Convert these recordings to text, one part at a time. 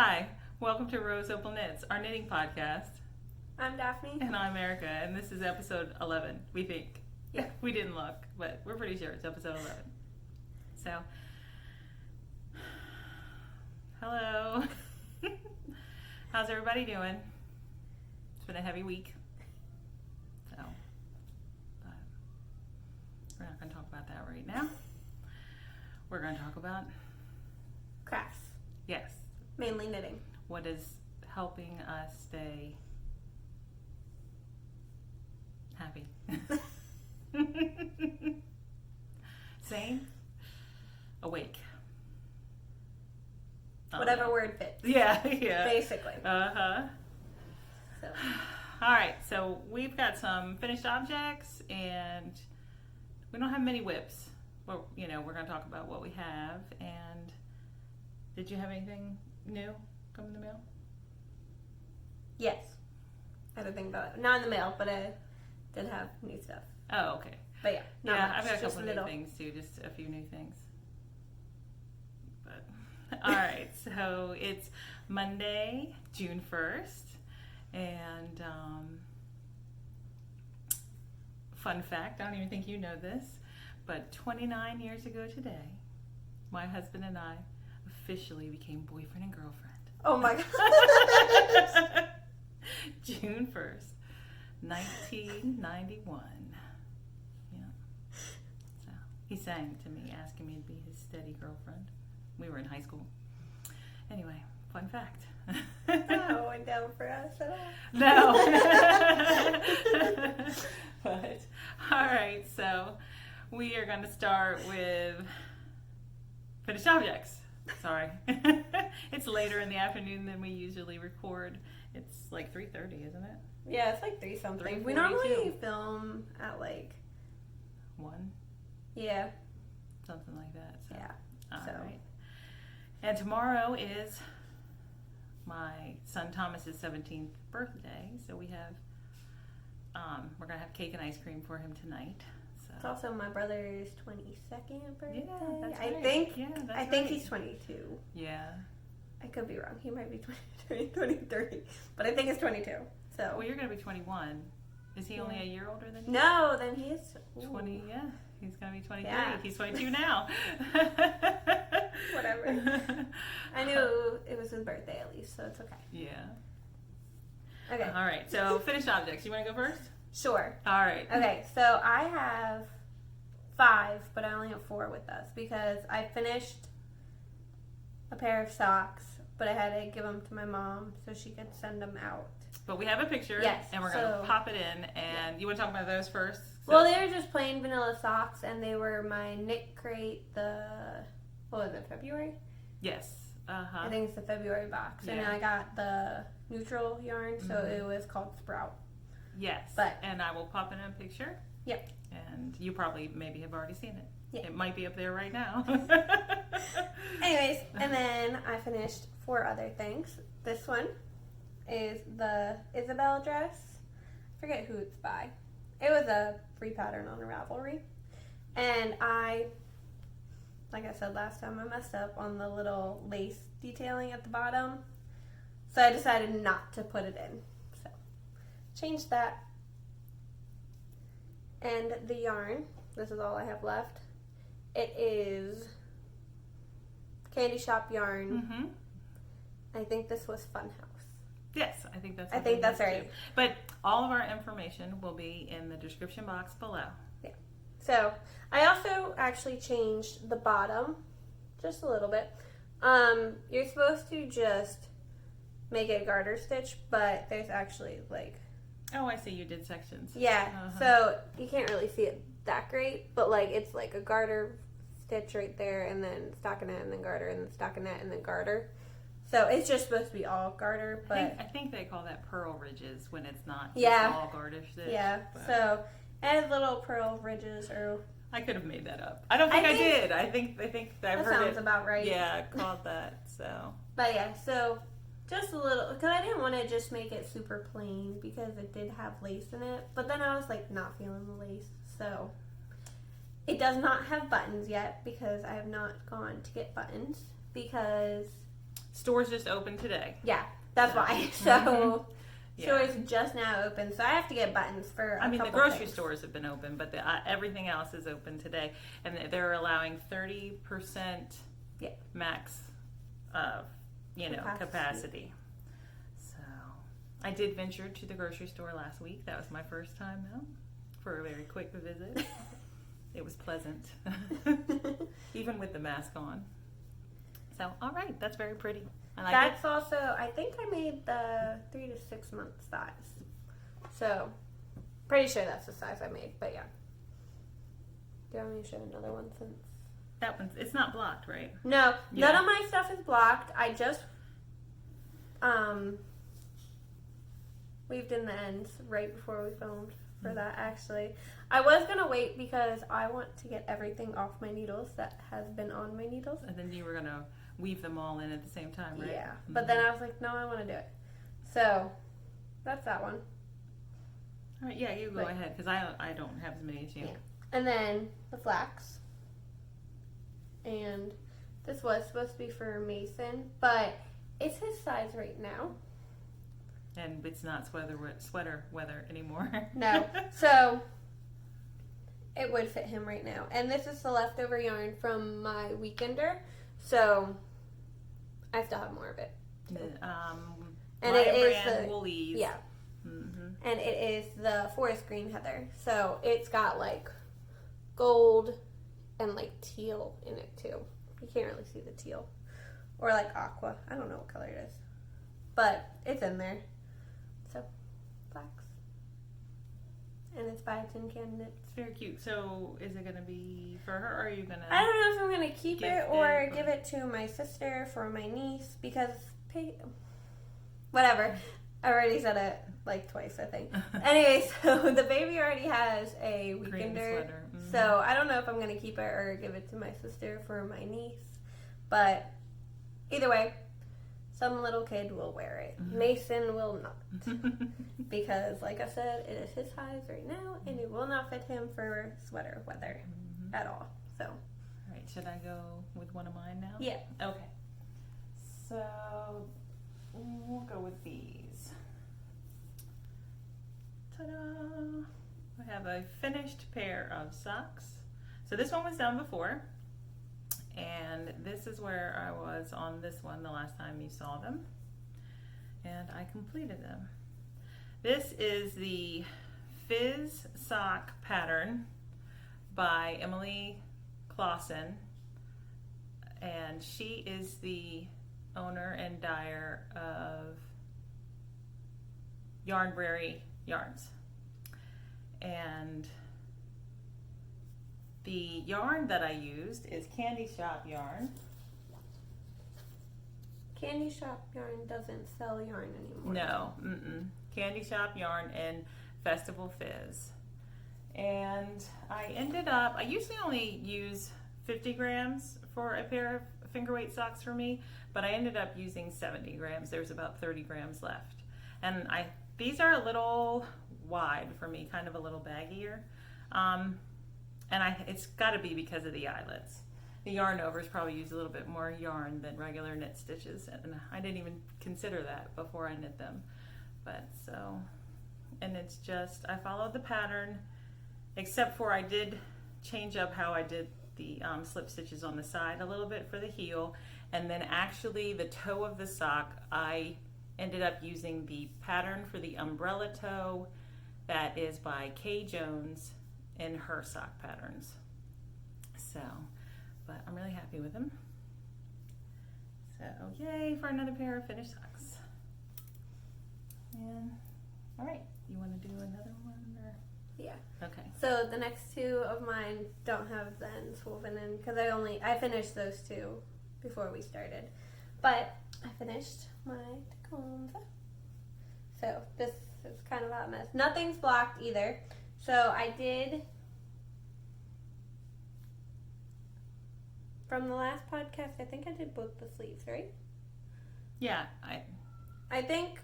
Hi, welcome to Rose Opal Knits, our knitting podcast. I'm Daphne. And I'm Erica, and this is episode 11, we think. Yeah. We didn't look, but we're pretty sure it's episode 11. So, hello. How's everybody doing? It's been a heavy week. So, but we're not going to talk about that right now. We're going to talk about Crafts. Yes. Mainly knitting. What is helping us stay happy? Sane? Awake. Whatever word fits. Yeah. Basically. Uh-huh. So. All right, so we've got some finished objects, and we don't have many whips. Well, we're going to talk about what we have. And did you have anything new come in the mail? Yes. I had to think about it. Not in the mail, but I did have new stuff. Oh, okay. But yeah, not Yeah, much. I've got a Just couple of new things too, just a few new things. But all right, so it's Monday, June 1st, and fun fact, I don't even think you know this, but 29 years ago today, my husband and I officially became boyfriend and girlfriend. Oh my god. June 1st, 1991. Yeah. So he sang to me, asking me to be his steady girlfriend. We were in high school. Anyway, fun fact. That went down for us at all. No. But, all right, so we are going to start with finished objects. Sorry. It's later in the afternoon than we usually record. It's like 3:30, isn't it? Yeah, it's like 3 something. We 3:42. normally film at like 1? Yeah. Something like that. So. Yeah. All So. right. And tomorrow is my son Thomas's 17th birthday, so we have we're gonna have cake and ice cream for him tonight. So. It's also my brother's 22nd birthday. Yeah, that's I right. think. Yeah, that's I think right. he's 22. Yeah. I could be wrong. He might be 23, but I think it's 22. So. Well, you're gonna be 21. Is he only a year older than you? No, then he's 20. Yeah, he's gonna be 23. Yeah. He's 22 now. Whatever. I knew it was his birthday at least, so it's okay. Yeah. Okay. All right. So finished objects. You want to go first? Sure. All right. Okay, so I have 5, but I only have 4 with us because I finished a pair of socks, but I had to give them to my mom so she could send them out. But we have a picture, Yes, and we're going to pop it in, and you want to talk about those first? So, Well, they were just plain vanilla socks, and they were my knit crate, what was it, February? yes. Uh-huh. I think it's the February box. And Yeah. I got the neutral yarn, so it was called Sprout. Yes. But- and I will pop in a picture. Yep. And you probably maybe have already seen it. Yeah. It might be up there right now. Anyways, and then I finished 4 other things. This one is the Isabel dress. I forget who it's by. It was a free pattern on Ravelry. And like I said last time, I messed up on the little lace detailing at the bottom. So I decided not to put it in. So, changed that. And the yarn, this is all I have left. It is Candy Shop yarn. Mm-hmm. I think this was Funhouse. Yes, I think that's. I think that's right. Too. But all of our information will be in the description box below. Yeah. So I also actually changed the bottom just a little bit. You're supposed to just make it a garter stitch, but there's actually like. Oh, I see. You did sections. Yeah. Uh-huh. So you can't really see it that great, but like it's like a garter stitch right there, and then stockinette, and then garter, and then stockinette, and then garter. So it's just supposed to be all garter, but I think they call that pearl ridges when it's not Yeah. all garter stitch. yeah. But So add little pearl ridges, or I could have made that up. I don't think I did. I think I've that heard sounds it. about right. Yeah, called that. So But yeah, so just a little, because I didn't want to just make it super plain because it did have lace in it. But then I was like not feeling the lace, so it does not have buttons yet because I have not gone to get buttons because Stores just opened today. Yeah, that's why. So Yeah. stores just now open, so I have to get buttons for a I mean, the couple grocery things. stores have been open, but everything else is open today, and they're allowing 30% Yeah. max, capacity. So, I did venture to the grocery store last week. That was my first time though, for a very quick visit. It was pleasant, even with the mask on. So, all right, that's very pretty. I like That's also, I think I made the 3 to 6 month size. So, pretty sure that's the size I made, but yeah. Do you want me to show another one since? That one's, it's not blocked, right? No, Yeah. none of my stuff is blocked. I just weaved in the ends right before we filmed for that, actually. I was going to wait because I want to get everything off my needles that has been on my needles. And then you were going to weave them all in at the same time, right? Yeah, but then I was like, no, I want to do it. So, that's that one. All right, yeah, you go ahead, because I don't have as many as you. Yeah. And then the flax. And this was supposed to be for Mason, but it's his size right now. And it's not sweater weather anymore. No. So, it would fit him right now. And this is the leftover yarn from my weekender. So, I still have more of it. And it is brand the Woolies. Yeah. Mm-hmm. And it is the forest green heather. So it's got like gold and like teal in it too. You can't really see the teal. Or like aqua. I don't know what color it is. But it's in there. So, flax. And it's by Tin Can Knits. It's very cute. So is it going to be for her, or are you going to... I don't know if I'm going to keep Gift it or it, or- give it to my sister for my niece because... Whatever. I already said it like twice, I think. Anyway, so the baby already has a Green weekender. sweater. Mhm. So I don't know if I'm going to keep it or give it to my sister for my niece. But either way, some little kid will wear it. Mhm. Mason will not. Because, like I said, it is his size right now, and it will not fit him for sweater weather Mhm. at all. So, All right, should I go with one of mine now? yeah. Okay. So we'll go with these. Ta-da! I have a finished pair of socks. So this one was done before, and this is where I was on this one the last time you saw them, and I completed them. This is the Fizz sock pattern by Emily Clawson, and she is the owner and dyer of Yarnberry Yarns. And the yarn that I used is Candy Shop yarn. Candy Shop Yarn doesn't sell yarn anymore. No, Candy Shop yarn and Festival Fizz. And I usually only use 50 grams for a pair of fingerweight socks for me, but I ended up using 70 grams. There's about 30 grams left. And these are a little wide for me, kind of a little baggier. It's got to be because of the eyelets. The yarn overs probably use a little bit more yarn than regular knit stitches, and I didn't even consider that before I knit them. And it's just, I followed the pattern, except for I did change up how I did the slip stitches on the side a little bit for the heel, and then actually the toe of the sock, I ended up using the pattern for the umbrella toe that is by Kay Jones in her sock patterns. So, but I'm really happy with them. So, yay for another pair of finished socks. And, all right, you want to do another one? Or? Yeah. Okay. So the next two of mine don't have the ends woven in because I finished those two before we started. But I finished my Tecumseh. So this is kind of a hot mess. Nothing's blocked either. So I did, from the last podcast, I think I did both the sleeves, right? Yeah, I think,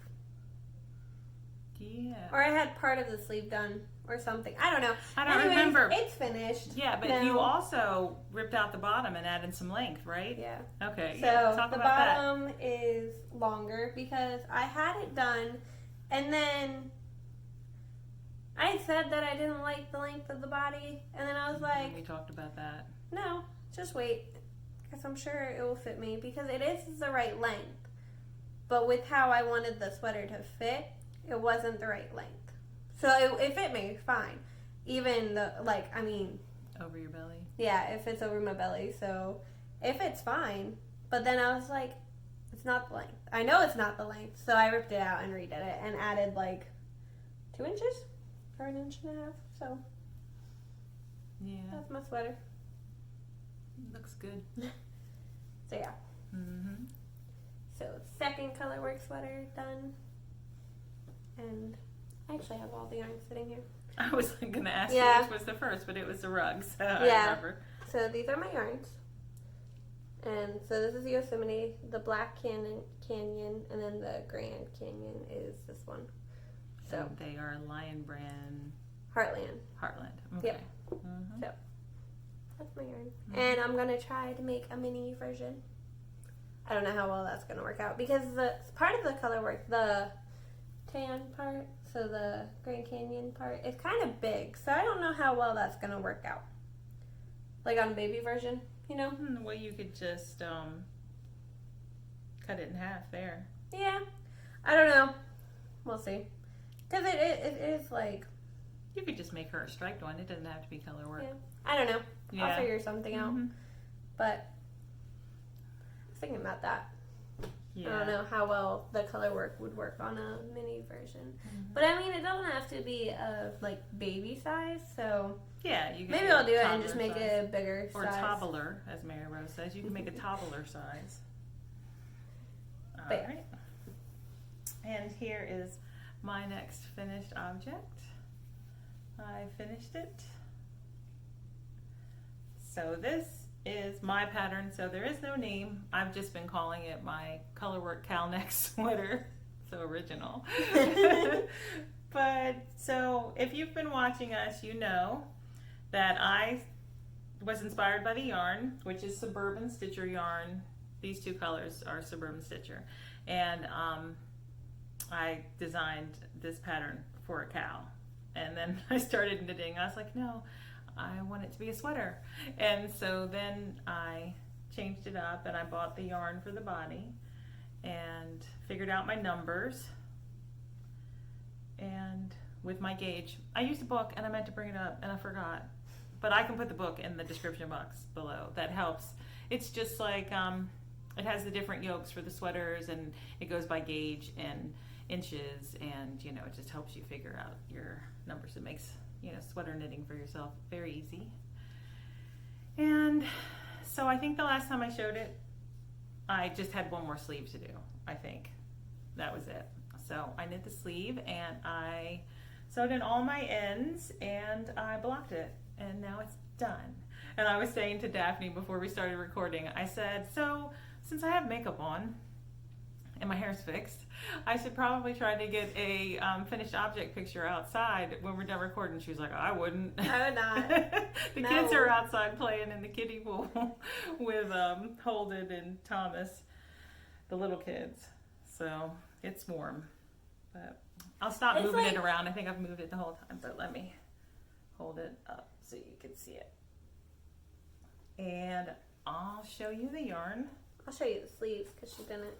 yeah. or I had part of the sleeve done, or something. I don't know. I don't remember. It's finished. Yeah, but now. you also ripped out the bottom and added some length, right? Yeah. Okay. So yeah, talk the about bottom is longer because I had it done, and then I said that I didn't like the length of the body, and then I was like, we talked about that. no, just wait, because I'm sure it will fit me, because it is the right length. But with how I wanted the sweater to fit, it wasn't the right length. So it fit me fine. Even the, Over your belly? yeah, it fits over my belly, so it fits fine. But then I was like, it's not the length. I know it's not the length, so I ripped it out and redid it and added 2 inches or 1.5 inches. So Yeah. that's my sweater. Looks good. So yeah. Mm-hmm. So second colorwork sweater done. And I actually have all the yarn sitting here. I was going to ask Yeah. you which was the first, but it was the rug, so I Yeah. remember. So these are my yarns. And so this is Yosemite, the Black Canyon, and then the Grand Canyon is this one. So And they are Lion Brand Heartland. Heartland. Okay. Yep. Mm-hmm. So that's my yarn. And I'm going to try to make a mini version. I don't know how well that's going to work out because the part of the color work, the tan part, so the Grand Canyon part, is kind of big. So I don't know how well that's going to work out. Like on a baby version, you know? Well, you could just cut it in half there. Yeah. I don't know. We'll see. Because it is You could just make her a striped one. It doesn't have to be color work. yeah. I don't know. Yeah. I'll figure something out. Mhm. But I was thinking about that. Yeah. I don't know how well the color work would work on a mini version. Mm-hmm. But I mean, it doesn't have to be a baby size, so Yeah, you could maybe do I'll do it and toddler just make size. it a bigger Or size. toddler, as Mary Rose says. You can make a toddler size. All But yeah. right. And here is my next finished object. I finished it. So this is my pattern. So there is no name. I've just been calling it my Colorwork Cowl Neck Sweater. So original. But so if you've been watching us, you know that I was inspired by the yarn, which is Suburban Stitcher yarn. These two colors are Suburban Stitcher. And I designed this pattern for a cow. And then I started knitting. I was like, no, I want it to be a sweater. And so then I changed it up and I bought the yarn for the body and figured out my numbers. And with my gauge, I used a book and I meant to bring it up and I forgot. But I can put the book in the description box below. That helps. It's just like, it has the different yokes for the sweaters and it goes by gauge and inches, and it just helps you figure out your numbers. It makes sweater knitting for yourself very easy. And so I think the last time I showed it, I just had one more sleeve to do. I think that was it. So I knit the sleeve and I sewed in all my ends and I blocked it, and now it's done. And I was saying to Daphne before we started recording, I said, so since I have makeup on and my hair's fixed, I should probably try to get a finished object picture outside when we're done recording. She was like, I wouldn't. I would not. The No. kids are outside playing in the kiddie pool with Holden and Thomas, the little kids. So it's warm. But I'll stop It's moving like- it around. I think I've moved it the whole time, but let me hold it up so you can see it. And I'll show you the yarn. I'll show you the sleeves because she didn't.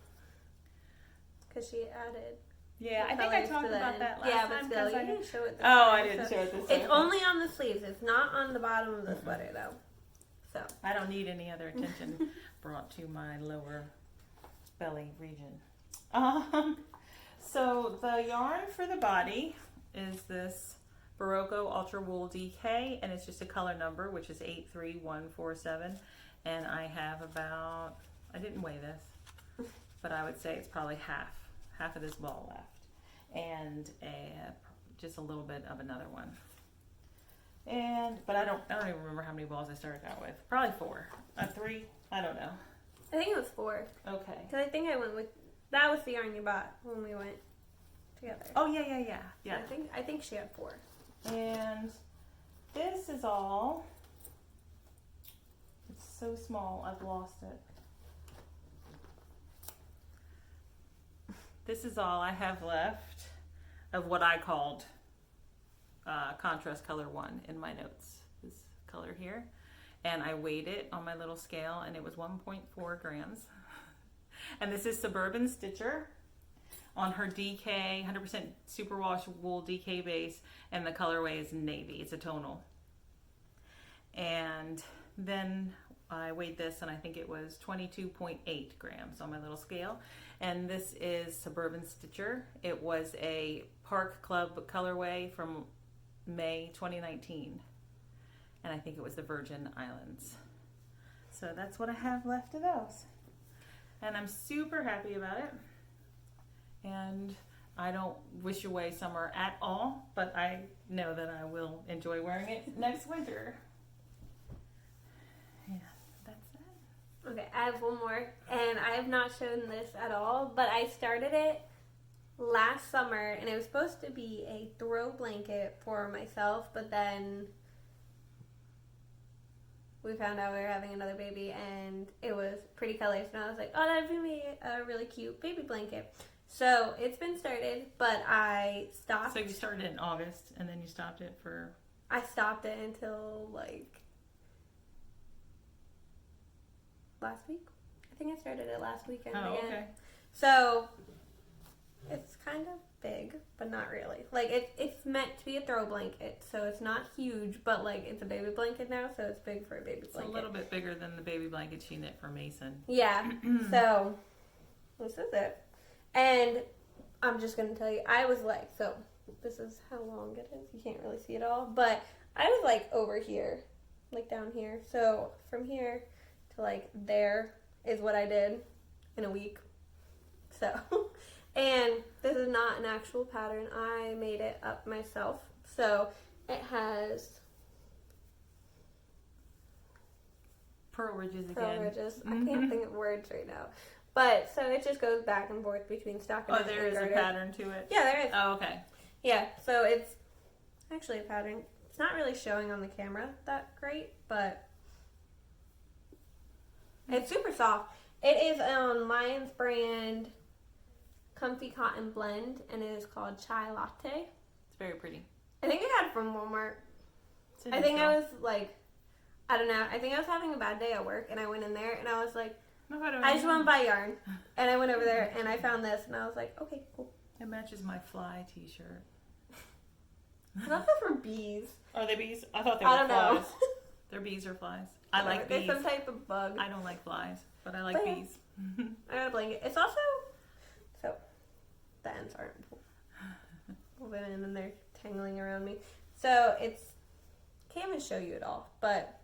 Because she added. Yeah, the I think I colors talked to the about end. that last yeah, time. but still, 'cause you I- didn't show it this Oh, time, I didn't show it this It's time. only on the sleeves. It's not on the bottom of the sweater, though. So. I don't need any other attention brought to my lower belly region. So the yarn for the body is this Barocco Ultra Wool DK, and it's just a color number, which is 83147. And I have about, I didn't weigh this, but I would say it's probably half of this ball left, and just a little bit of another one. But I don't even remember how many balls I started out with. Probably 4, 3. I don't know. I think it was 4. Okay. Because I think I went with. That was the yarn you bought when we went together. Oh yeah. I think she had 4. And this is all. It's so small, I've lost it. This is all I have left of what I called contrast color 1 in my notes. This color here. And I weighed it on my little scale and it was 1.4 grams. And this is Suburban Stitcher on her DK, 100% superwash wool DK base, and the colorway is navy. It's a tonal. And then I weighed this and I think it was 22.8 grams on my little scale. And this is Suburban Stitcher. It was a Park Club colorway from May 2019. And I think it was the Virgin Islands. So that's what I have left of those. And I'm super happy about it. And I don't wish away summer at all, but I know that I will enjoy wearing it next winter. Yeah, that's it. Okay, I have one more, and I have not shown this at all, but I started it last summer, and it was supposed to be a throw blanket for myself, but then we found out we were having another baby, and it was pretty colors, and I was like, oh, that would be a really cute baby blanket. So it's been started, but I stopped. So you started it in August, and then you stopped it for... I stopped it until, like, last week. I think I started it last weekend Oh, again. okay. So it's kind of big, but not really. Like, it's meant to be a throw blanket, so it's not huge, but, like, it's a baby blanket now, so it's big for a baby blanket. It's a little bit bigger than the baby blanket she knit for Mason. Yeah, so this is it. And I'm just going to tell you, I was like, so this is how long it is. You can't really see it all, but I was like over here, like down here. So from here to like there is what I did in a week. So, and this is not an actual pattern. I made it up myself. So it has Pearl ridges again. pearl ridges. I can't think of words right now. But, so it just goes back and forth between stockinette and there is garter. a pattern to it? Yeah, there is. Oh, okay. Yeah, so it's actually a pattern. It's not really showing on the camera that great, but it's super soft. It is on Lion's brand Comfy Cotton Blend, and it is called Chai Latte. It's very pretty. I think I got it from Walmart. It's I think I was like, I don't know. I think I was having a bad day at work, and I went in there, and I was like, I just want to buy yarn. And I went over there and I found this and I was like, okay, cool. It matches my fly t-shirt. I thought those were bees. Are they bees? I thought they were flies. Know. They're bees or flies. I like They're bees. some type of bug. I don't like flies, but I like bees. I got a blanket. It's also, so the ends aren't woven and they're tangling around me. So it's, can't even show you it all, but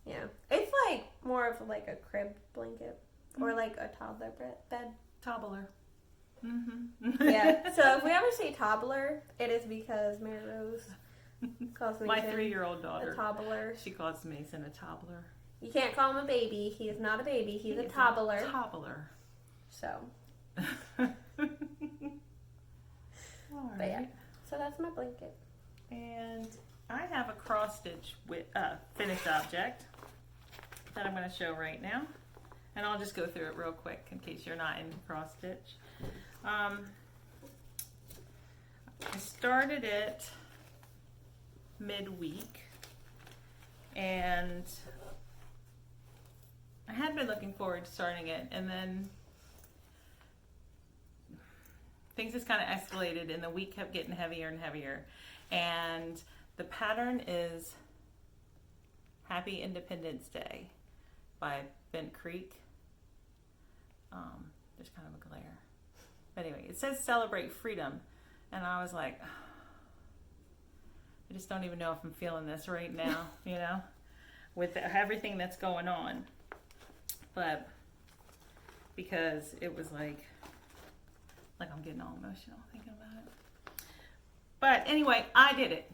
yeah, it's like more of like a crib blanket or like a toddler bed. Toddler. Yeah. So if we ever say toddler, it is because Mary Rose calls me My 3-year-old daughter. a toddler. She calls Mason a toddler. You can't call him a baby. He is not a baby. He's a toddler. Toddler. So. All But yeah. right. So that's my blanket. And I have a cross stitch with finished object that I'm going to show right now, and I'll just go through it real quick in case you're not in cross stitch. I started it midweek, and I had been looking forward to starting it, and then things just kind of escalated, and the week kept getting heavier and heavier. And the pattern is Happy Independence Day by Bent Creek. There's kind of a glare. But anyway, it says Celebrate Freedom. And I was like, I just don't even know if I'm feeling this right now, you know, with everything that's going on. But because it was like I'm getting all emotional thinking about it. But anyway, I did it.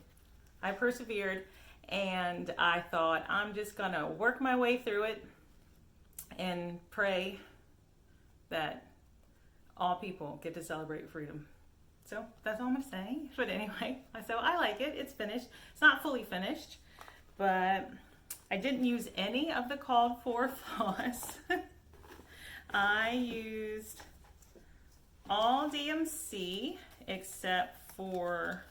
I persevered, and I thought I'm just going to work my way through it and pray that all people get to celebrate freedom. So that's all I'm going to say. But anyway, so I like it. It's finished. It's not fully finished, but I didn't use any of the called for floss. I used all DMC except for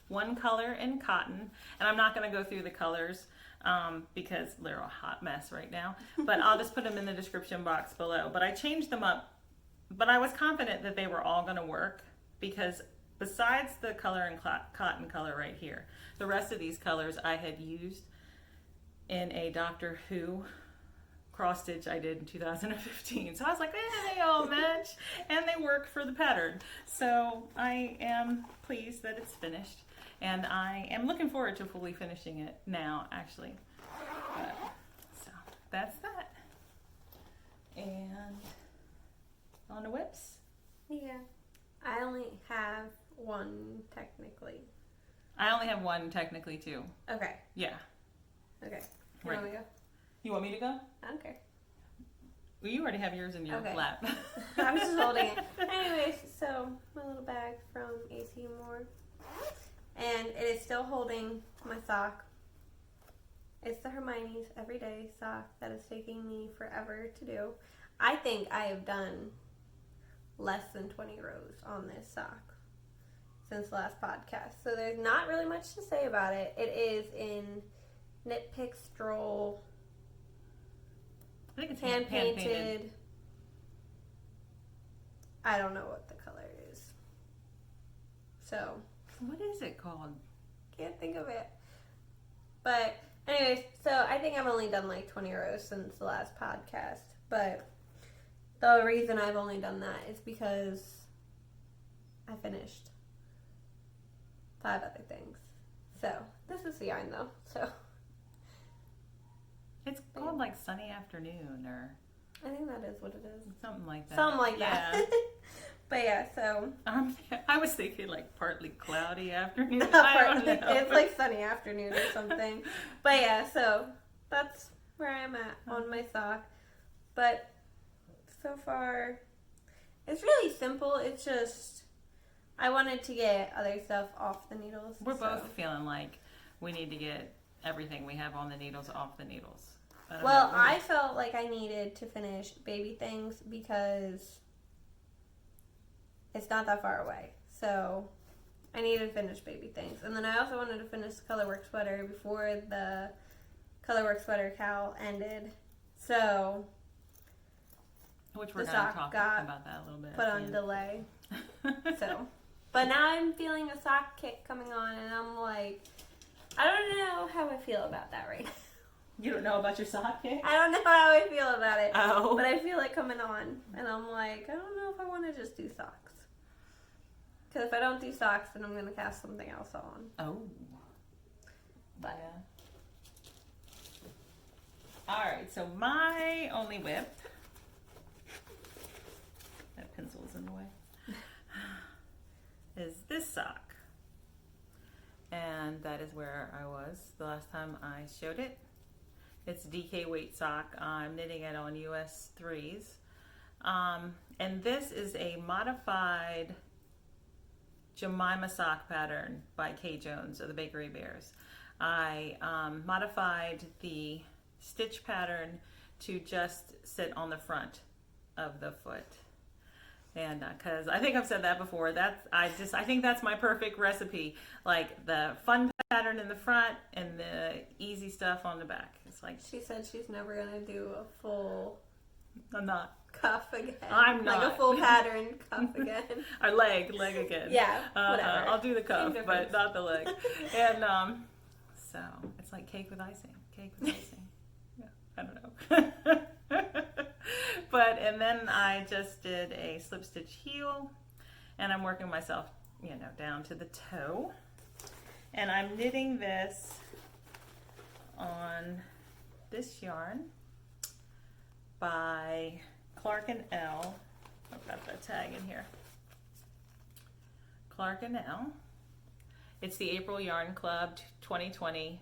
one color in cotton, and I'm not going to go through the colors because they're a hot mess right now, but I'll just put them in the description box below. But I changed them up, but I was confident that they were all going to work because besides the color in cotton color right here, the rest of these colors I had used in a Doctor Who cross stitch I did in 2015. So I was like, they all match and they work for the pattern. So I am pleased that it's finished, and I am looking forward to fully finishing it now, actually. So that's that. And on the whips. Yeah. I only have one technically. I only have one technically too. Okay. Yeah. Okay. Right. Here we go. You want me to go? I don't care. Well, you already have yours in your lap. I was just holding it. Anyways, so my little bag from AC Moore. And it is still holding my sock. It's the Hermione's everyday sock that is taking me forever to do. I think I have done less than 20 rows on this sock since the last podcast. So there's not really much to say about it. It is in Knit Picks Stroll I think it's hand painted. I don't know what the color is. So what is it called? can't think of it. But anyways, so I think I've only done like 20 rows since the last podcast. But the reason I've only done that is because I finished 5 other things. So this is the yarn though. So It's called like Sunny Afternoon or I think that is what it is. something like that. Something like that. But yeah, so I was thinking like partly cloudy afternoon. I don't know. it's like sunny afternoon or something. But yeah, so that's where I'm at on my sock. But so far, it's really simple. It's just I wanted to get other stuff off the needles. We're both feeling like we need to get everything we have on the needles off the needles. I felt like I needed to finish baby things because it's not that far away. So I needed to finish baby things. And then I also wanted to finish the Colorwork Sweater before the Colorwork Sweater cowl ended. So which we're the going to sock talk got about that a little bit. put on delay. So, but now I'm feeling a sock kick coming on, and I'm like, I don't know how I feel about that right now. You don't know about your sock kick? I don't know how I feel about it. Oh. But I feel it coming on, and I'm like, I don't know if I want to just do socks. Because if I don't do socks, then I'm going to cast something else on. Oh. But yeah. Alright, so my only whip. That pencil is in the way. Is this sock. And that is where I was the last time I showed it. It's DK weight sock. I'm knitting it on US 3s. And this is a modified Jemima sock pattern by Kay Jones of the Bakery Bears. I modified the stitch pattern to just sit on the front of the foot. And because I think I've said that before, I think that's my perfect recipe. Like the fun pattern in the front and the easy stuff on the back. It's like she said she's never gonna do a full I'm not cuff again. I'm not like a full pattern cuff again. Or leg again. Yeah, whatever. I'll do the cuff, but not the leg. And so it's like cake with icing. Yeah, I don't know. And then I just did a slip stitch heel, and I'm working myself, down to the toe. And I'm knitting this on this yarn by Clark and L. I've got that tag in here. Clark and L. It's the April Yarn Club 2020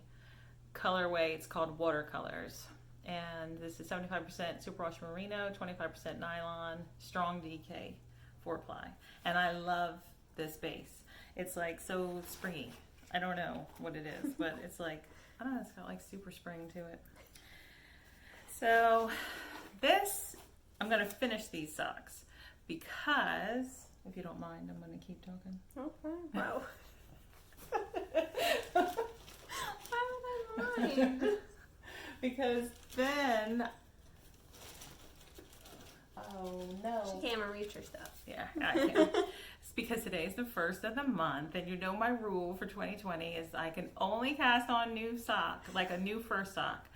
colorway. It's called Watercolors. And this is 75% superwash merino, 25% nylon, strong DK 4-ply. And I love this base. It's like so springy. I don't know what it is, but it's like, I don't know, it's got like super spring to it. So this, I'm going to finish these socks because, if you don't mind, I'm going to keep talking. Okay. Wow. Why would I mind? Because then, oh no. She can't even reach her stuff. Yeah, I can. It's because today is the first of the month, and you know my rule for 2020 is I can only cast on new sock, like a new first sock,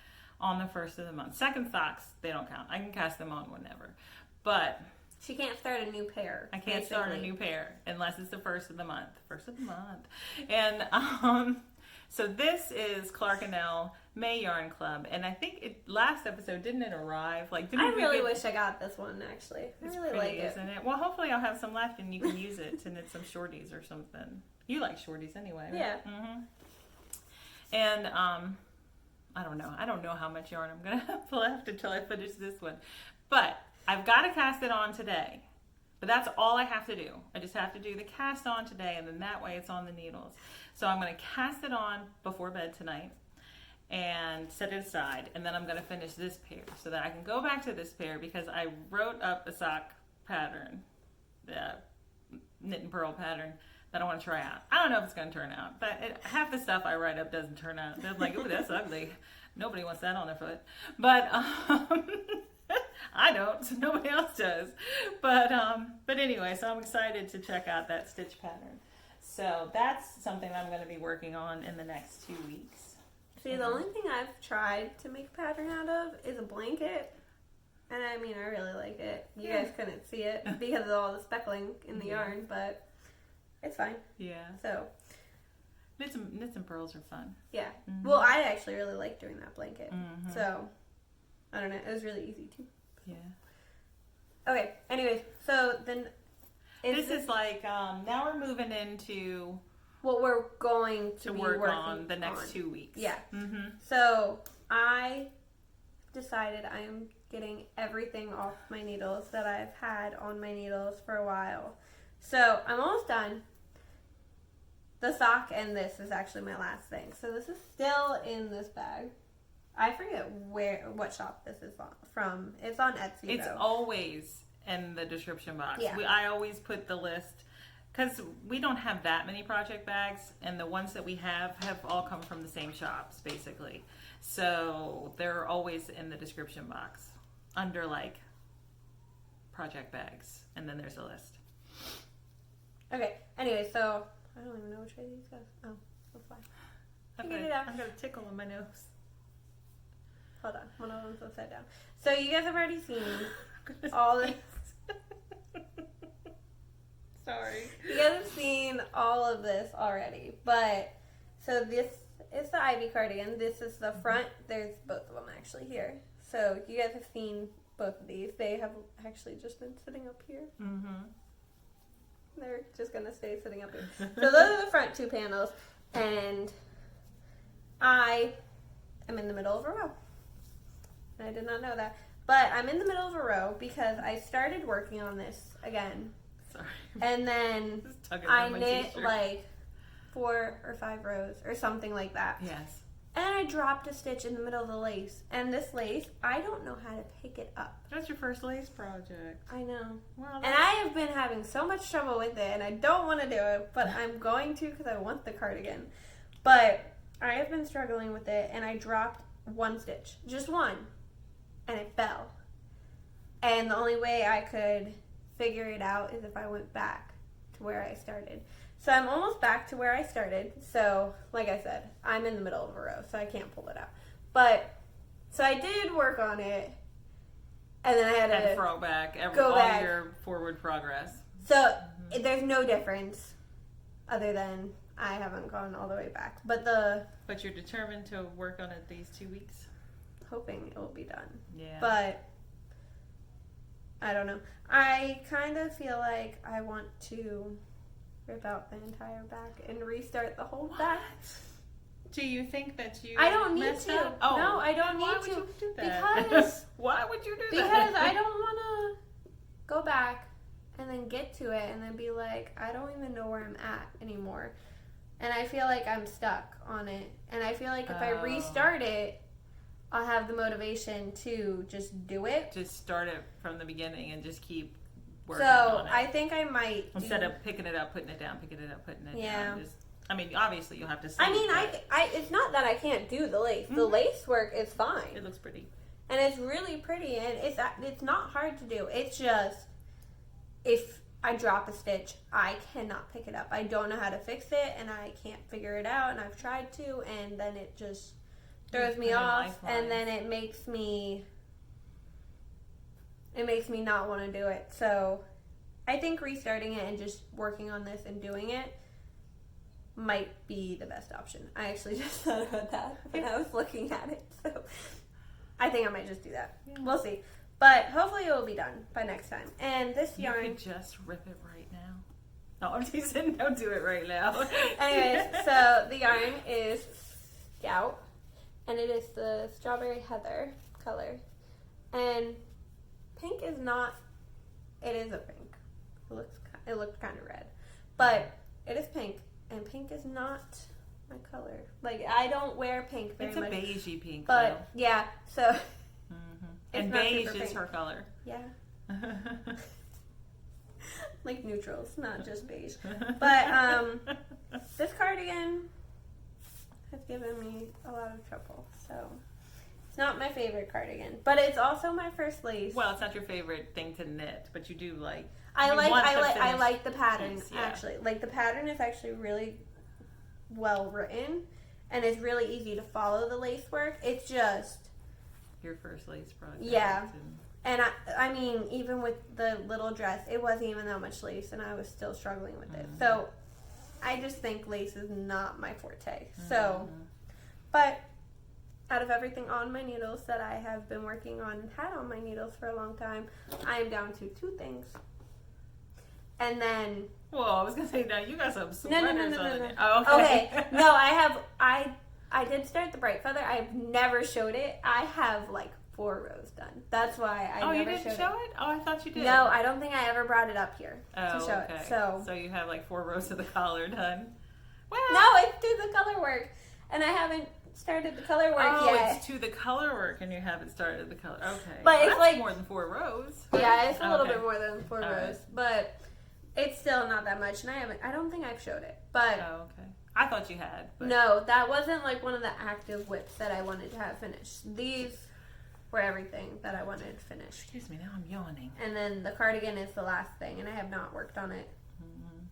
on the first of the month. Second socks, they don't count. I can cast them on whenever. But she can't start a new pair. I can't start a new pair unless it's the first of the month. First of the month. And so this is Clark & L May Yarn Club, and I think last episode didn't it arrive? Like, I really wish I got this one actually. I really pretty, like it. Isn't it? Well, hopefully I'll have some left, and you can use it to knit some shorties or something. You like shorties anyway, right? Yeah. Mm-hmm. And I don't know. I don't know how much yarn I'm gonna have left until I finish this one, but I've got to cast it on today. But that's all I have to do. I just have to do the cast on today, and then that way it's on the needles. So I'm going to cast it on before bed tonight and set it aside, and then I'm going to finish this pair so that I can go back to this pair because I wrote up a sock pattern, the knit and purl pattern that I want to try out. I don't know if it's going to turn out, but half the stuff I write up doesn't turn out. They're like, ooh, that's ugly. Nobody wants that on their foot. But I don't, so nobody else does. But anyway, so I'm excited to check out that stitch pattern. So that's something I'm going to be working on in the next 2 weeks. See, the only thing I've tried to make a pattern out of is a blanket. And I mean, I really like it. You guys couldn't see it because of all the speckling in the yarn, but it's fine. Yeah. So knits and pearls are fun. yeah. Mm-hmm. Well, I actually really like doing that blanket. Mm-hmm. So I don't know. It was really easy too. Yeah. Okay. Anyways, so then this is like now we're moving into what we're going to be work working on the next 2 weeks. Yeah. Mm-hmm. So I decided I'm getting everything off my needles that I've had on my needles for a while. So I'm almost done. The sock and this is actually my last thing. So this is still in this bag. I forget what shop this is from. It's on Etsy. It's always in the description box. Yeah. I always put the list because we don't have that many project bags, and the ones that we have all come from the same shops, basically. So they're always in the description box under like project bags, and then there's a list. Okay. Anyway, so I don't even know which way these go. Oh, that's fine. I've got a tickle in my nose. Hold on. One of them's upside down. So you guys have already seen all this. Sorry. You guys have seen all of this already, but so this is the Ivy cardigan. This is the front. There's both of them actually here. So you guys have seen both of these. They have actually just been sitting up here. Mm-hmm. They're just gonna stay sitting up here. So those are the front two panels, and I am in the middle of a row. And I did not know that, but I'm in the middle of a row because I started working on this again. Sorry. And then I knit like 4 or 5 rows or something like that. Yes. And I dropped a stitch in the middle of the lace. And this lace, I don't know how to pick it up. That's your first lace project. I know. Well, and I have been having so much trouble with it, and I don't want to do it, but I'm going to because I want the cardigan. But I have been struggling with it, and I dropped 1 stitch. Just 1. And it fell. And the only way I could figure it out is if I went back to where I started. So I'm almost back to where I started. So, like I said, I'm in the middle of a row, so I can't pull it out. But, so I did work on it, and then I had to throw back go back. Your forward progress. So, there's no difference other than I haven't gone all the way back. But you're determined to work on it these 2 weeks? Hoping it will be done. Yeah. But I don't know. I kind of feel like I want to rip out the entire back and restart the whole back. Do you think that you I don't need messed to. up? Oh. No, I don't Why need would to. you do that? Because why would you do that? Because I don't want to go back and then get to it and then be like, I don't even know where I'm at anymore. And I feel like I'm stuck on it. And I feel like if I restart it, I'll have the motivation to just do it. Just start it from the beginning and just keep working on it. I think I might instead of picking it up, putting it down, picking it up, putting it down. Just, I mean, obviously you'll have to see. I mean, I it's not that I can't do the lace. The lace work is fine. It looks pretty. And it's really pretty, and it's not hard to do. It's just, if I drop a stitch, I cannot pick it up. I don't know how to fix it, and I can't figure it out, and I've tried to, and then it just throws me off, and then it makes me not want to do it. So I think restarting it and just working on this and doing it might be the best option. I actually just thought about that when I was looking at it, so I think I might just do that. Yeah. We'll see. But hopefully it will be done by next time. And this yarn... You could just rip it right now. No, I'm teasing. Don't do it right now. Anyways, so the yarn is Scout. And it is the Strawberry Heather color. And pink is not... It is a pink. It looked kind of red. But it is pink. And pink is not my color. Like, I don't wear pink very much. It's a beigey pink, but though. Yeah, so... And beige is her color. Yeah. Like neutrals, not just beige. But this cardigan has given me a lot of trouble. So it's not my favorite cardigan. But it's also my first lace. Well, it's not your favorite thing to knit, but you do like I like the pattern actually. Like the pattern is actually really well written and it's really easy to follow the lace work. It's just your first lace project. Yeah. And I mean, even with the little dress, it wasn't even that much lace, and I was still struggling with it. So, I just think lace is not my forte. So, but out of everything on my needles that I have been working on and had on my needles for a long time, I am down to 2 things. And then... Well, I was going to say, now you got some sweaters No. on it. Oh, okay. Okay. No, I did start the bright feather. I've never showed it. I have like 4 rows done. That's why I never showed it. Oh, you didn't show it? Oh, I thought you did. No, I don't think I ever brought it up here to show it. So you have like 4 rows of the collar done? Well, no, it's to the color work. And I haven't started the color work yet. Oh, it's to the color work and you haven't started the color. Okay. But it's that's like more than 4 rows. Yeah, it's a little bit more than 4 rows. Right. But it's still not that much. And I don't think I've showed it. But okay. I thought you had. But... No, that wasn't like one of the active whips that I wanted to have finished. These were everything that I wanted finished. Excuse me, now I'm yawning. And then the cardigan is the last thing, and I have not worked on it. Mm-hmm.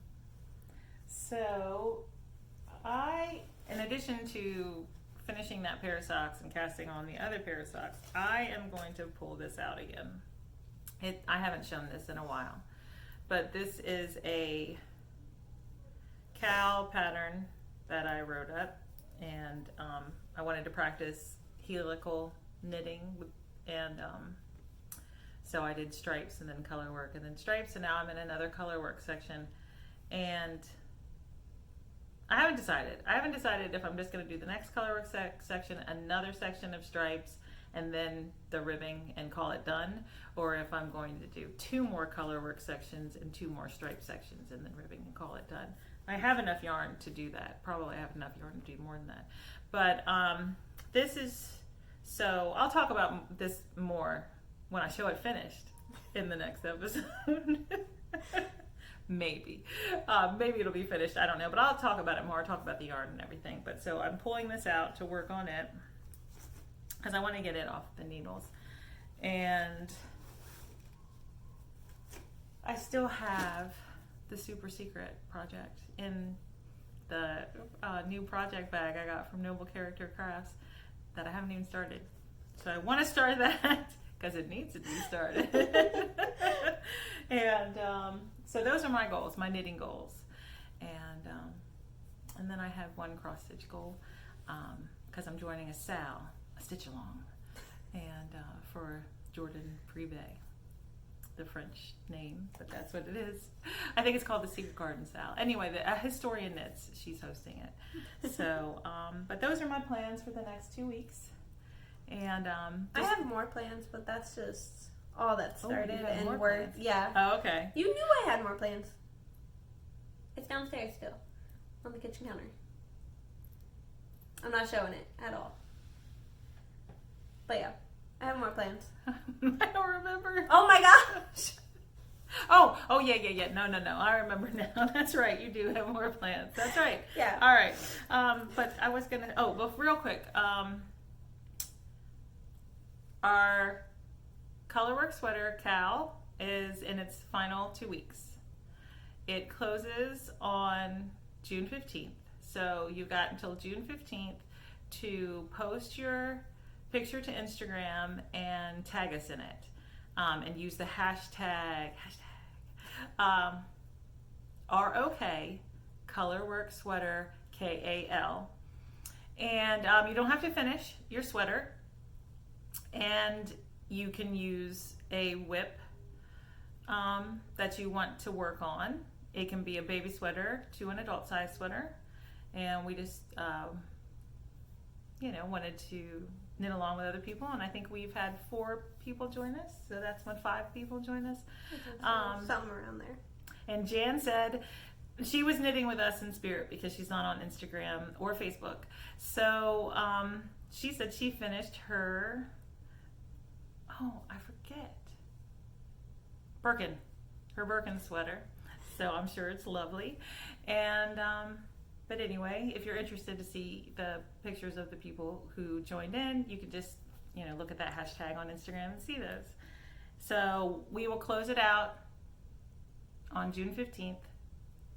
So, in addition to finishing that pair of socks and casting on the other pair of socks, I am going to pull this out again. I haven't shown this in a while, but this is a cowl pattern that I wrote up, and I wanted to practice helical knitting, and so I did stripes and then color work and then stripes, and now I'm in another color work section, and I haven't decided if I'm just going to do the next color work section, another section of stripes, and then the ribbing and call it done, or if I'm going to do 2 more color work sections and 2 more stripe sections and then ribbing and call it done. I have enough yarn to do that. Probably have enough yarn to do more than that. But this is, so I'll talk about this more when I show it finished in the next episode. Maybe. Maybe it'll be finished. I don't know. But I'll talk about it more. I'll talk about the yarn and everything. But so I'm pulling this out to work on it because I want to get it off the needles. And I still have the super secret project in the new project bag I got from Noble Character Crafts that I haven't even started. So I want to start that because it needs to be started. And so those are my goals, my knitting goals. And then I have one cross stitch goal because I'm joining a SAL, a stitch along, and for Jordan Privé. The French name, but that's what it is. I think it's called the Secret Garden Sal. Anyway, a historian knits. She's hosting it. So, but those are my plans for the next 2 weeks. And I have more plans, but that's just all that started you had more and worked. plans. Yeah. Oh, okay. You knew I had more plans. It's downstairs still, on the kitchen counter. I'm not showing it at all. But yeah, I have more plans. I don't remember. Oh my gosh! Oh, yeah. No. I remember now. That's right. You do have more plans. That's right. Yeah. All right. But I was gonna. Oh, well, real quick. Our Colorwork Sweater Cowl is in its final 2 weeks. It closes on June 15th. So you've got until June 15th to post your picture to Instagram and tag us in it. And use the hashtag ROK Colorwork Sweater KAL. And you don't have to finish your sweater. And you can use a whip that you want to work on. It can be a baby sweater to an adult size sweater. And we just, wanted to knit along with other people. And I think we've had 4 people join us. So that's when 5 people join us. Something around there. And Jan said she was knitting with us in spirit because she's not on Instagram or Facebook. So she said she finished her, I forget, her Birkin sweater. So I'm sure it's lovely. And but anyway, if you're interested to see the pictures of the people who joined in, you can just look at that hashtag on Instagram and see those. So we will close it out on June 15th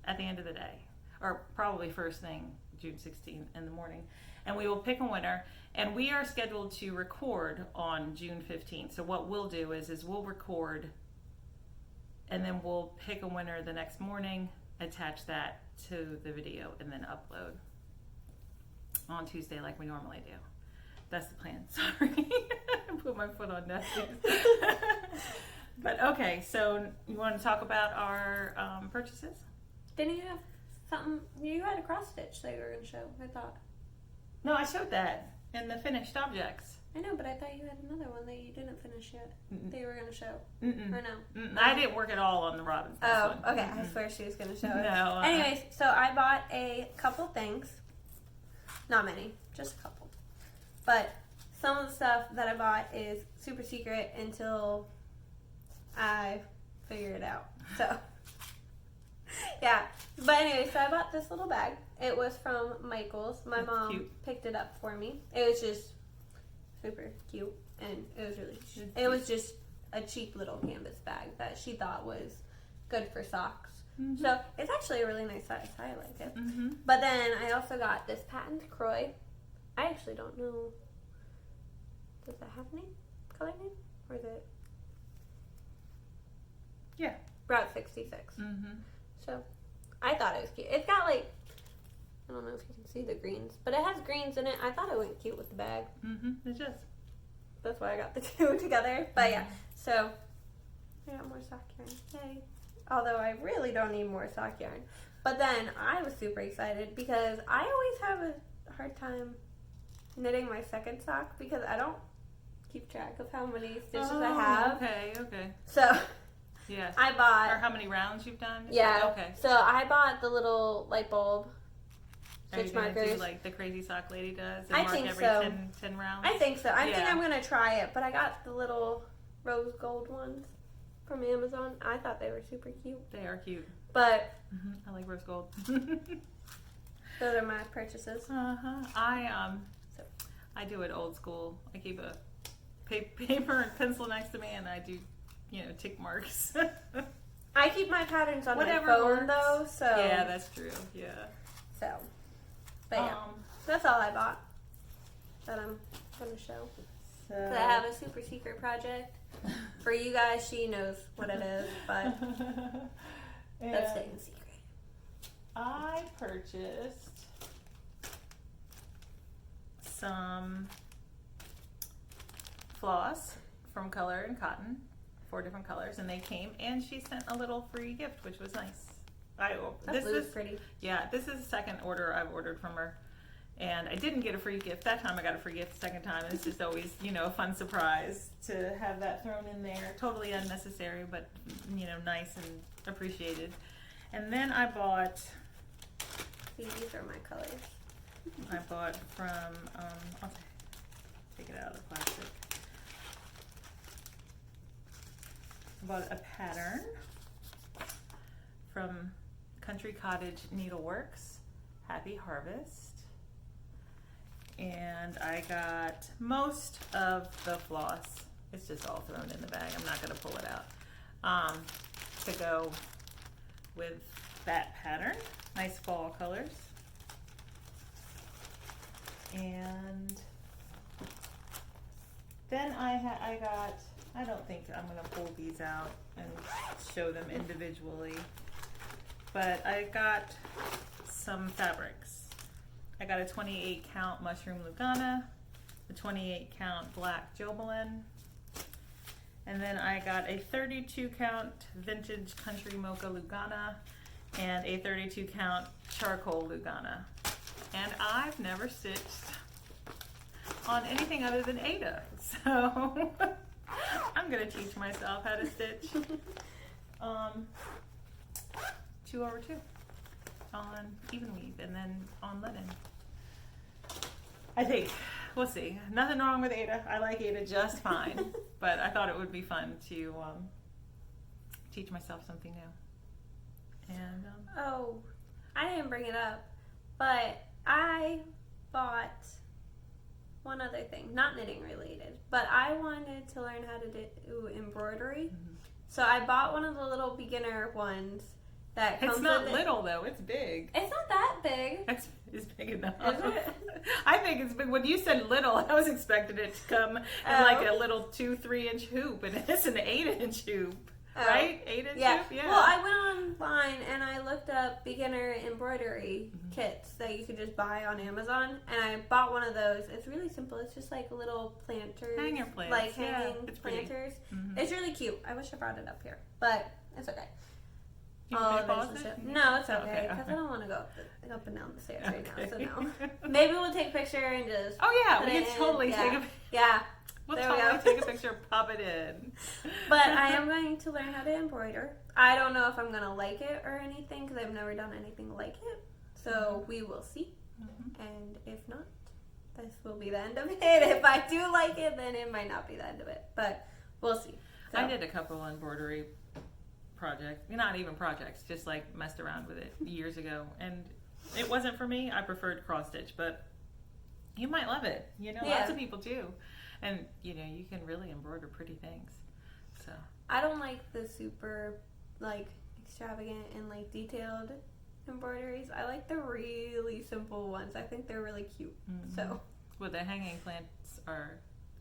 at the end of the day, or probably first thing June 16th in the morning, and we will pick a winner. And we are scheduled to record on June 15th. So what we'll do is we'll record, and then we'll pick a winner the next morning, attach that to the video, and then upload on Tuesday like we normally do. That's the plan. Sorry. I put my foot on Daphne's. But okay, so you want to talk about our purchases? Didn't you have something? You had a cross stitch that you were going to show, I thought. No, I showed that in the finished objects. I know, but I thought you had another one that you didn't finish yet. That you were going to show. Or no? I didn't work at all on the Robin's. Oh, okay. I swear she was going to show it. No. Anyways, so I bought a couple things. Not many, just a couple. But some of the stuff that I bought is super secret until I figure it out. So, yeah. But anyway, so I bought this little bag. It was from Michael's. My mom picked it up for me. It was just super cute, and it was really cute. It was just a cheap little canvas bag that she thought was good for socks. Mm-hmm. So it's actually a really nice size. I like it. Mm-hmm. But then I also got this patent croy. I actually don't know. Does that have a name? Color name? Or is it? Yeah. Route 66. Mm-hmm. So I thought it was cute. It's got like, I don't know if you can see the greens, but it has greens in it. I thought it went cute with the bag. Mm-hmm. It does. That's why I got the two together. But yeah, so I got more sock yarn. Yay. Although I really don't need more sock yarn. But then I was super excited because I always have a hard time knitting my second sock because I don't keep track of how many stitches I have. Okay. So yeah, I bought. Or how many rounds you've done? Yeah. Okay. So I bought the little light bulb stitch markers. Do like the crazy sock lady does? And I mark think every so. 10 rounds? I think so. I think I'm going to try it. But I got the little rose gold ones from Amazon. I thought they were super cute. They are cute. But I like rose gold. those are my purchases. I do it old school. I keep a paper and pencil next to me, and I do, tick marks. I keep my patterns on Whatever my phone works. though, so yeah, that's true. Yeah. So, but yeah, that's all I bought that I'm gonna show. So I have a super secret project for you guys. She knows what it is, but that's staying secret. I purchased some floss from Color and Cotton, 4 different colors, and they came, and she sent a little free gift, which was nice. That blue is pretty. Yeah, this is the second order I've ordered from her, And I didn't get a free gift that time. I got a free gift the second time. It's just always, a fun surprise to have that thrown in there. Totally unnecessary, but, nice and appreciated. And then I bought... These are my colors. I bought from, I'll take it out of the plastic. I bought a pattern from Country Cottage Needleworks, Happy Harvest. And I got most of the floss. It's just all thrown in the bag. I'm not going to pull it out. To go with that pattern. Nice fall colors. And then I got, I don't think I'm going to pull these out and show them individually, but I got some fabrics. I got a 28 count mushroom Lugana, a 28 count black Jobelan, and then I got a 32 count vintage country mocha Lugana and a 32 count charcoal Lugana. And I've never stitched on anything other than Ada, so I'm gonna teach myself how to stitch 2/2 on even weave and then on linen. I think we'll see. Nothing wrong with Ada. I like Ada just fine, but I thought it would be fun to teach myself something new. And oh, I didn't bring it up, but I bought one other thing, not knitting related, but I wanted to learn how to do embroidery. Mm-hmm. So I bought one of the little beginner ones that comes it's not with little though, it's big. It's not that big. It's big enough. Is it? I think it's big. When you said little, I was expecting it to come in like a little 2-3 inch hoop, and it's an 8-inch hoop. Right? 8-inch hoop? Yeah. Well, I went online and I looked up beginner embroidery kits that you could just buy on Amazon, and I bought one of those. It's really simple. It's just like little planters. Hanger plants. Like hanging it's planters. Mm-hmm. It's really cute. I wish I brought it up here, but it's okay. You want me to pause it? No, it's okay, because I don't want to go up and down the stairs right now, so no. Maybe we'll take a picture and just we can totally take a picture. Yeah. We'll totally take a picture, pop it in. But I am going to learn how to embroider. I don't know if I'm going to like it or anything, because I've never done anything like it. So we will see. Mm-hmm. And if not, this will be the end of it. If I do like it, then it might not be the end of it. But we'll see. So. I did a couple embroidery projects. Not even projects, just like messed around with it years ago. And it wasn't for me. I preferred cross stitch, but you might love it. Lots of people do. And, you can really embroider pretty things. So I don't like the super, extravagant and, detailed embroideries. I like the really simple ones. I think they're really cute. Mm-hmm. So. Well, the hanging plants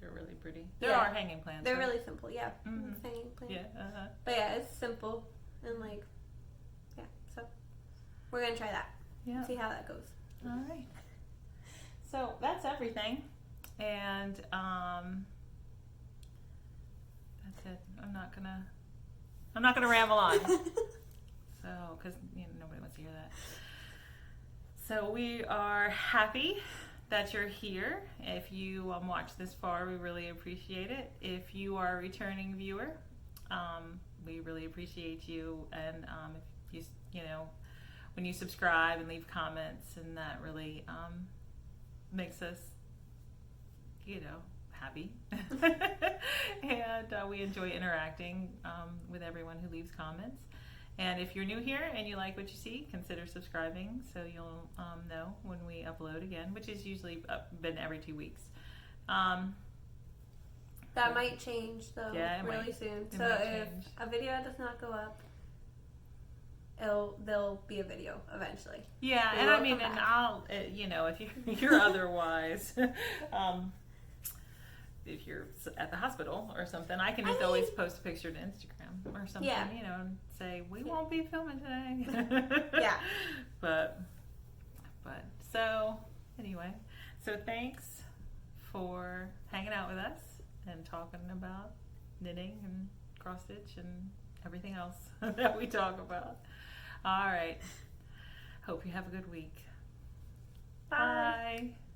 they're really pretty. There are hanging plants. They're really simple, yeah. Mm-hmm. It's hanging plants. Yeah, But yeah, it's simple and, so we're going to try that. Yeah. See how that goes. All right. So that's everything. And that's it. I'm not gonna ramble on. So, because nobody wants to hear that. So we are happy that you're here. If you watch this far, we really appreciate it. If you are a returning viewer, we really appreciate you. And if you when you subscribe and leave comments, and that really makes us happy. And we enjoy interacting with everyone who leaves comments. And if you're new here and you like what you see, consider subscribing so you'll know when we upload again, which is usually been every 2 weeks. That might change though really soon. So if a video does not go up, there'll be a video eventually. Yeah, and I mean, and I'll if you're otherwise. If you're at the hospital or something, I can just always post a picture to Instagram or something, and say, we won't be filming today. Yeah. But, so, anyway. So, thanks for hanging out with us and talking about knitting and cross-stitch and everything else that we talk about. All right. Hope you have a good week. Bye. Bye.